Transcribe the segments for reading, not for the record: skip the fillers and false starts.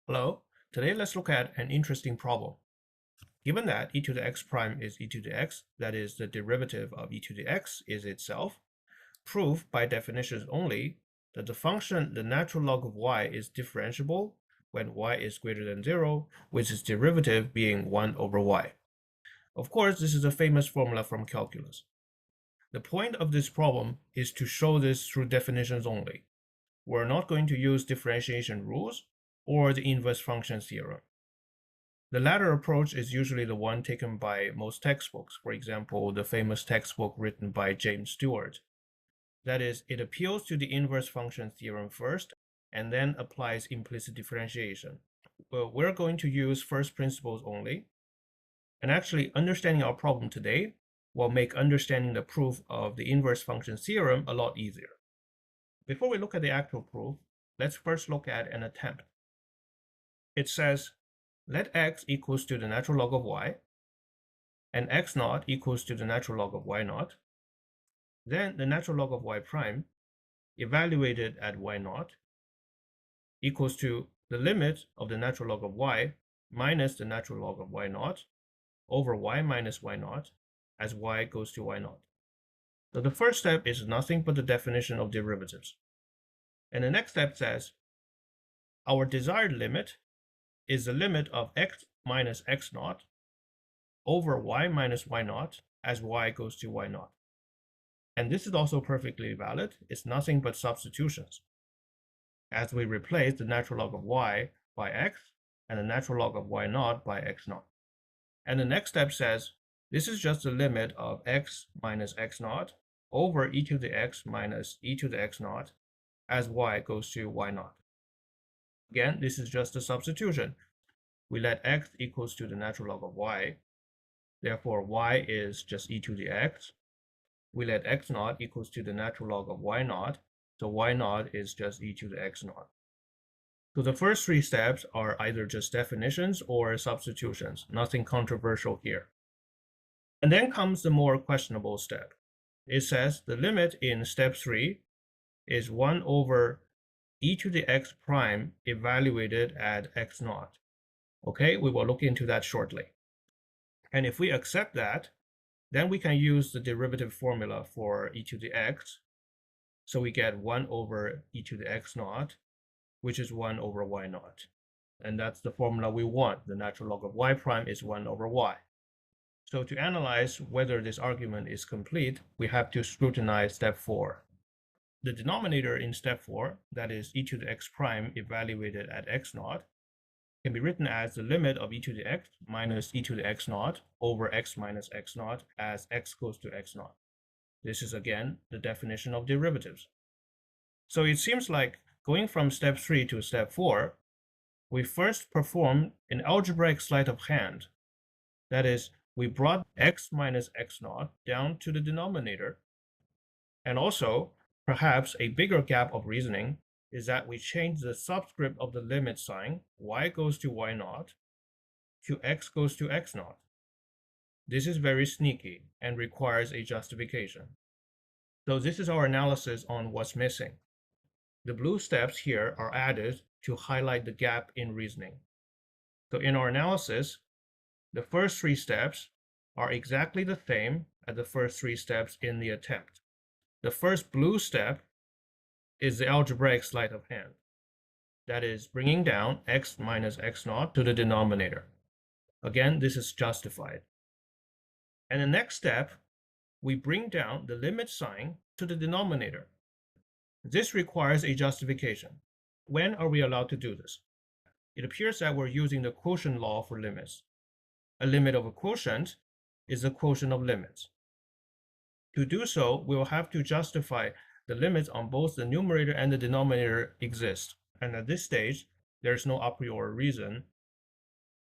Hello, today let's look at an interesting problem. Given that e to the x prime is e to the x, that is, the derivative of e to the x is itself, prove by definitions only that the function the natural log of y is differentiable when y is greater than 0, with its derivative being 1 over y. Of course, this is a famous formula from calculus. The point of this problem is to show this through definitions only. We're not going to use differentiation rules or the inverse function theorem. The latter approach is usually the one taken by most textbooks, for example, the famous textbook written by James Stewart. That is, it appeals to the inverse function theorem first and then applies implicit differentiation. Well, we're going to use first principles only, and actually understanding our problem today will make understanding the proof of the inverse function theorem a lot easier. Before we look at the actual proof, let's first look at an attempt. It says, let x equals to the natural log of y, and x naught equals to the natural log of y naught. Then the natural log of y prime, evaluated at y naught, equals to the limit of the natural log of y minus the natural log of y naught over y minus y naught as y goes to y naught. So the first step is nothing but the definition of derivatives. And the next step says, our desired limit is the limit of x minus x naught over y minus y naught as y goes to y naught. And this is also perfectly valid. It's nothing but substitutions, as we replace the natural log of y by x and the natural log of y naught by x naught. And the next step says, this is just the limit of x minus x naught over e to the x minus e to the x naught as y goes to y naught. Again, this is just a substitution. We let x equals to the natural log of y. Therefore, y is just e to the x. We let x naught equals to the natural log of y naught. So y naught is just e to the x naught. So the first three steps are either just definitions or substitutions. Nothing controversial here. And then comes the more questionable step. It says the limit in step 3 is 1 over e to the x prime evaluated at x naught. Okay, we will look into that shortly. And if we accept that, then we can use the derivative formula for e to the x. So we get 1 over e to the x naught, which is 1 over y naught. And that's the formula we want. The natural log of y prime is 1 over y. So to analyze whether this argument is complete, we have to scrutinize step 4. The denominator in step 4, that is e to the x prime evaluated at x naught, can be written as the limit of e to the x minus e to the x naught over x minus x naught as x goes to x naught. This is again the definition of derivatives. So it seems like going from step 3 to step 4, we first performed an algebraic sleight of hand. That is, we brought x minus x naught down to the denominator. And also, perhaps a bigger gap of reasoning is that we change the subscript of the limit sign, y goes to y naught, to x goes to x naught. This is very sneaky and requires a justification. So this is our analysis on what's missing. The blue steps here are added to highlight the gap in reasoning. So in our analysis, the first 3 steps are exactly the same as the first 3 steps in the attempt. The first blue step is the algebraic sleight of hand. That is bringing down x minus x naught to the denominator. Again, this is justified. And the next step, we bring down the limit sign to the denominator. This requires a justification. When are we allowed to do this? It appears that we're using the quotient law for limits. A limit of a quotient is the quotient of limits. To do so, we will have to justify the limits on both the numerator and the denominator exist. And at this stage, there's no a priori reason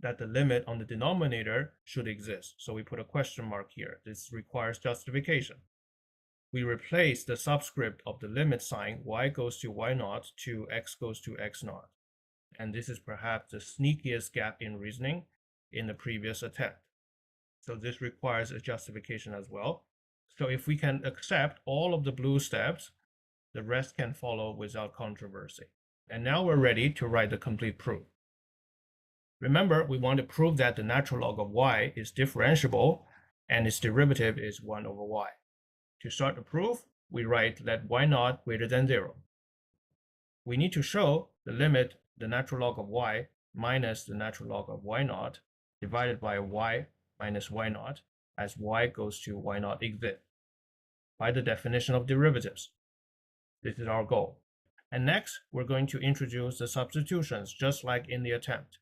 that the limit on the denominator should exist. So we put a question mark here. This requires justification. We replace the subscript of the limit sign y goes to y naught to x goes to x naught. And this is perhaps the sneakiest gap in reasoning in the previous attempt. So this requires a justification as well. So if we can accept all of the blue steps, the rest can follow without controversy. And now we're ready to write the complete proof. Remember, we want to prove that the natural log of y is differentiable and its derivative is 1 over y. To start the proof, we write let y naught greater than 0. We need to show the limit the natural log of y minus the natural log of y naught divided by y minus y naught as y goes to y naught exists by the definition of derivatives. This is our goal. And next, we're going to introduce the substitutions just like in the attempt.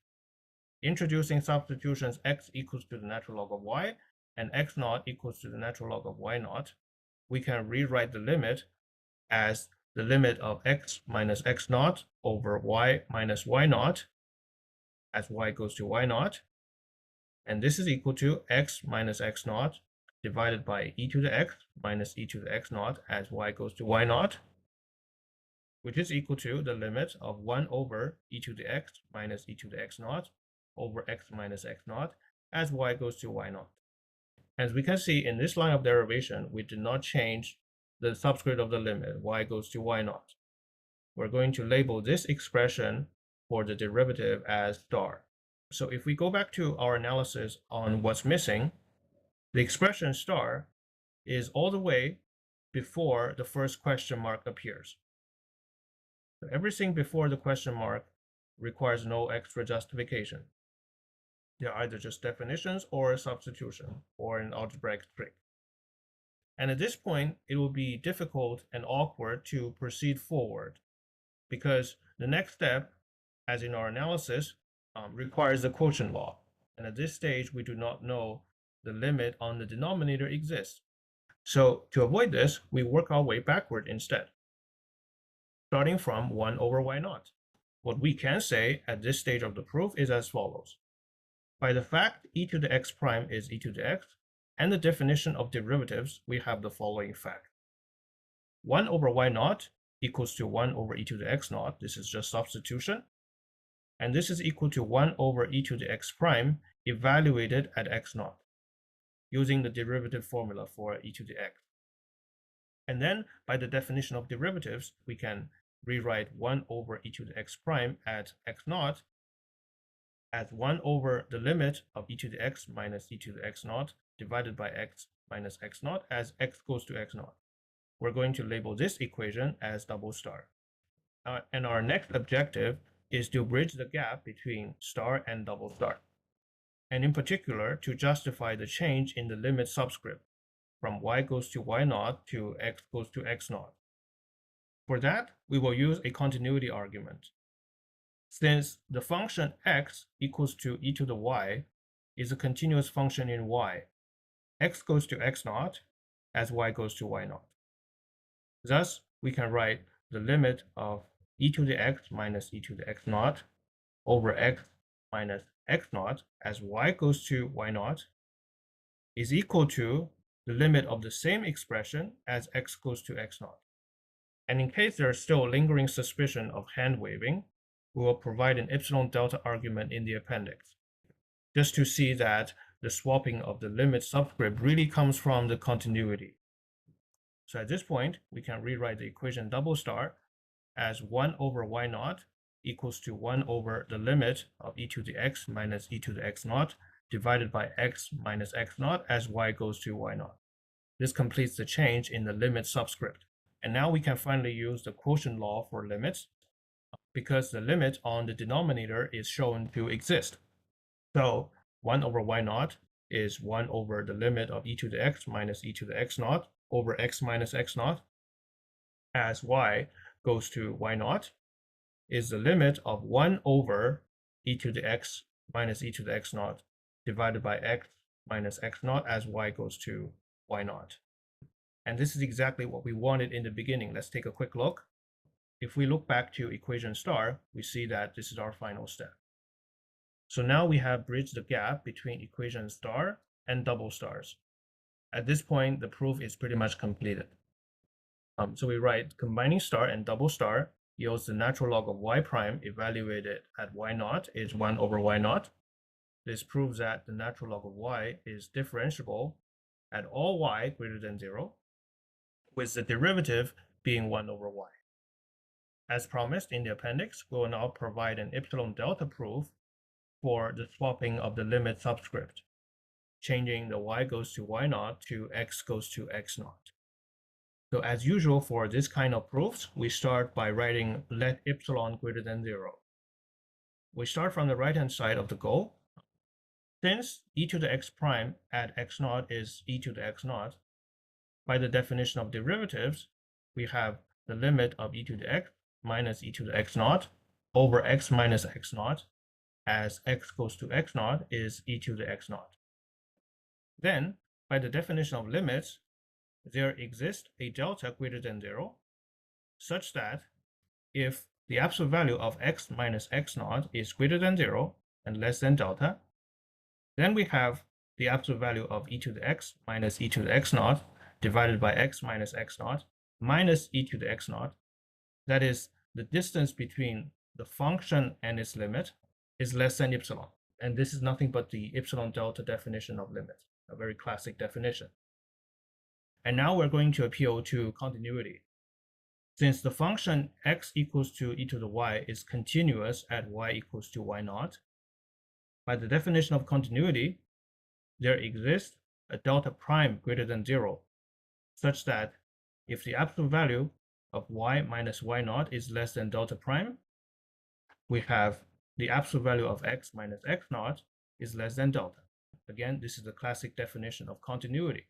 Introducing substitutions x equals to the natural log of y and x naught equals to the natural log of y naught, we can rewrite the limit as the limit of x minus x naught over y minus y naught as y goes to y naught. And this is equal to x minus x naught divided by e to the x minus e to the x naught as y goes to y naught, which is equal to the limit of 1 over e to the x minus e to the x naught over x minus x naught as y goes to y naught. As we can see in this line of derivation, we did not change the subscript of the limit y goes to y naught. We're going to label this expression for the derivative as star. So if we go back to our analysis on what's missing, the expression star is all the way before the first question mark appears. So everything before the question mark requires no extra justification. They're either just definitions or a substitution or an algebraic trick. And at this point, it will be difficult and awkward to proceed forward because the next step, as in our analysis, requires the quotient law. And at this stage, we do not know the limit on the denominator exists. So to avoid this, we work our way backward instead, starting from 1 over y naught. What we can say at this stage of the proof is as follows. By the fact e to the x prime is e to the x, and the definition of derivatives, we have the following fact. 1 over y naught equals to 1 over e to the x naught. This is just substitution. And this is equal to 1 over e to the x prime evaluated at x naught, using the derivative formula for e to the x. And then, by the definition of derivatives, we can rewrite 1 over e to the x prime at x naught as 1 over the limit of e to the x minus e to the x naught divided by x minus x naught as x goes to x naught. We're going to label this equation as double star. And our next objective is to bridge the gap between star and double star, and in particular to justify the change in the limit subscript from y goes to y naught to x goes to x naught. For that, we will use a continuity argument. Since the function x equals to e to the y is a continuous function in y, x goes to x naught as y goes to y naught. Thus, we can write the limit of e to the x minus e to the x naught over x minus x naught as y goes to y naught is equal to the limit of the same expression as x goes to x naught. And in case there is still lingering suspicion of hand waving, we will provide an epsilon delta argument in the appendix, just to see that the swapping of the limit subscript really comes from the continuity. So at this point, we can rewrite the equation double star as 1 over y naught equals to 1 over the limit of e to the x minus e to the x naught divided by x minus x naught as y goes to y naught. This completes the change in the limit subscript. And now we can finally use the quotient law for limits because the limit on the denominator is shown to exist. So 1 over y naught is 1 over the limit of e to the x minus e to the x naught over x minus x naught as y goes to y naught is the limit of 1 over e to the x minus e to the x naught divided by x minus x naught as y goes to y naught. And this is exactly what we wanted in the beginning. Let's take a quick look. If we look back to equation star, we see that this is our final step. So now we have bridged the gap between equation star and double stars. At this point, the proof is pretty much completed. So we write combining star and double star yields the natural log of y prime evaluated at y naught is 1 over y naught. This proves that the natural log of y is differentiable at all y greater than 0, with the derivative being 1 over y. As promised in the appendix, we will now provide an epsilon delta proof for the swapping of the limit subscript, changing the y goes to y naught to x goes to x naught. So as usual for this kind of proofs, we start by writing let epsilon greater than 0. We start from the right-hand side of the goal. Since e to the x prime at x naught is e to the x naught, by the definition of derivatives, we have the limit of e to the x minus e to the x naught over x minus x naught, as x goes to x naught is e to the x naught. Then, by the definition of limits, there exists a delta greater than 0, such that if the absolute value of x minus x naught is greater than 0 and less than delta, then we have the absolute value of e to the x minus e to the x naught divided by x minus x naught minus e to the x naught. That is, the distance between the function and its limit is less than epsilon. And this is nothing but the epsilon delta definition of limit, a very classic definition. And now we're going to appeal to continuity. Since the function x equals to e to the y is continuous at y equals to y naught, by the definition of continuity, there exists a delta prime greater than 0, such that if the absolute value of y minus y naught is less than delta prime, we have the absolute value of x minus x naught is less than delta. Again, this is the classic definition of continuity.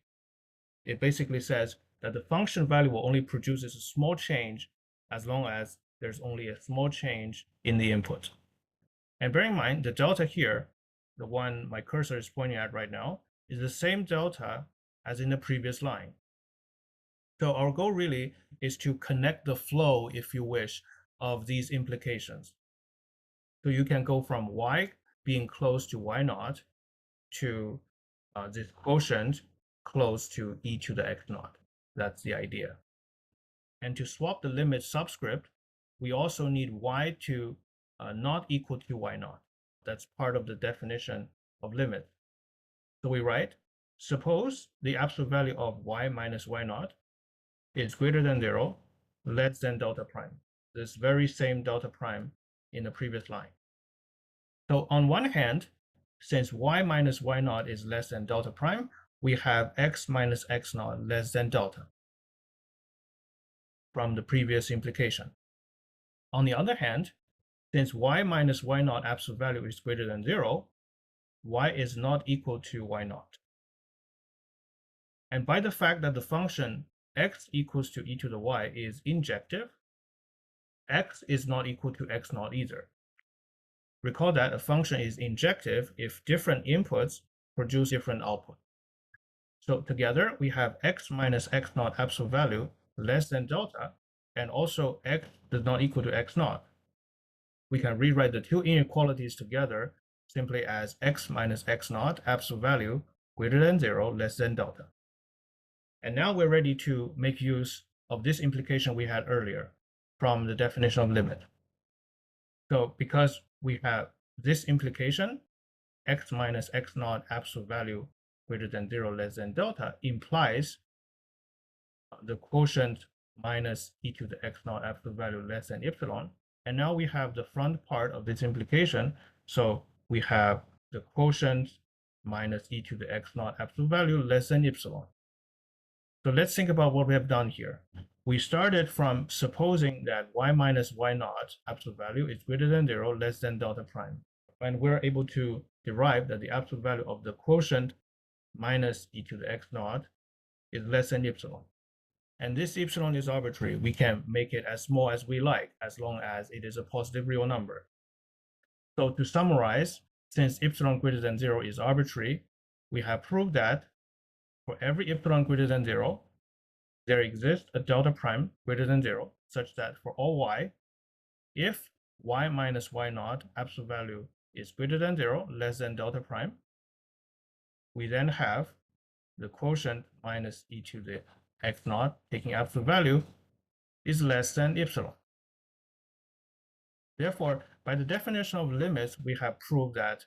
It basically says that the function value will only produce a small change as long as there's only a small change in the input. And bear in mind, the delta here, the one my cursor is pointing at right now, is the same delta as in the previous line. So our goal really is to connect the flow, if you wish, of these implications. So you can go from y being close to y naught to this quotient close to e to the x naught. That's the idea. And to swap the limit subscript, we also need y to not equal to y naught. That's part of the definition of limit. So we write, suppose the absolute value of y minus y naught is greater than 0, less than delta prime. This very same delta prime in the previous line. So on one hand, since y minus y naught is less than delta prime, we have x minus x naught less than delta from the previous implication. On the other hand, since y minus y naught absolute value is greater than 0, y is not equal to y naught. And by the fact that the function x equals to e to the y is injective, x is not equal to x naught either. Recall that a function is injective if different inputs produce different output. So together we have x minus x naught absolute value less than delta, and also x does not equal to x naught. We can rewrite the two inequalities together simply as x minus x naught absolute value greater than 0 less than delta. And now we're ready to make use of this implication we had earlier from the definition of limit. So because we have this implication, x minus x naught absolute value greater than 0 less than delta implies the quotient minus e to the x naught absolute value less than epsilon. And now we have the front part of this implication. So we have the quotient minus e to the x naught absolute value less than epsilon. So let's think about what we have done here. We started from supposing that y minus y naught absolute value is greater than 0 less than delta prime. And we're able to derive that the absolute value of the quotient minus e to the x naught is less than epsilon. And this epsilon is arbitrary. We can make it as small as we like, as long as it is a positive real number. So to summarize, since epsilon greater than 0 is arbitrary, we have proved that for every epsilon greater than 0, there exists a delta prime greater than 0, such that for all y, if y minus y naught absolute value is greater than 0, less than delta prime, we then have the quotient minus e to the x naught, taking absolute value, is less than epsilon. Therefore, by the definition of limits, we have proved that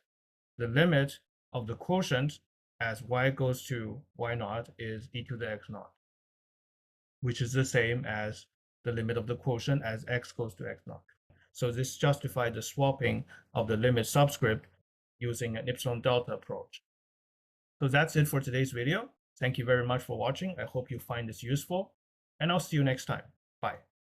the limit of the quotient as y goes to y naught is e to the x naught, which is the same as the limit of the quotient as x goes to x naught. So this justifies the swapping of the limit subscript using an epsilon delta approach. So that's it for today's video. Thank you very much for watching. I hope you find this useful, and I'll see you next time. Bye.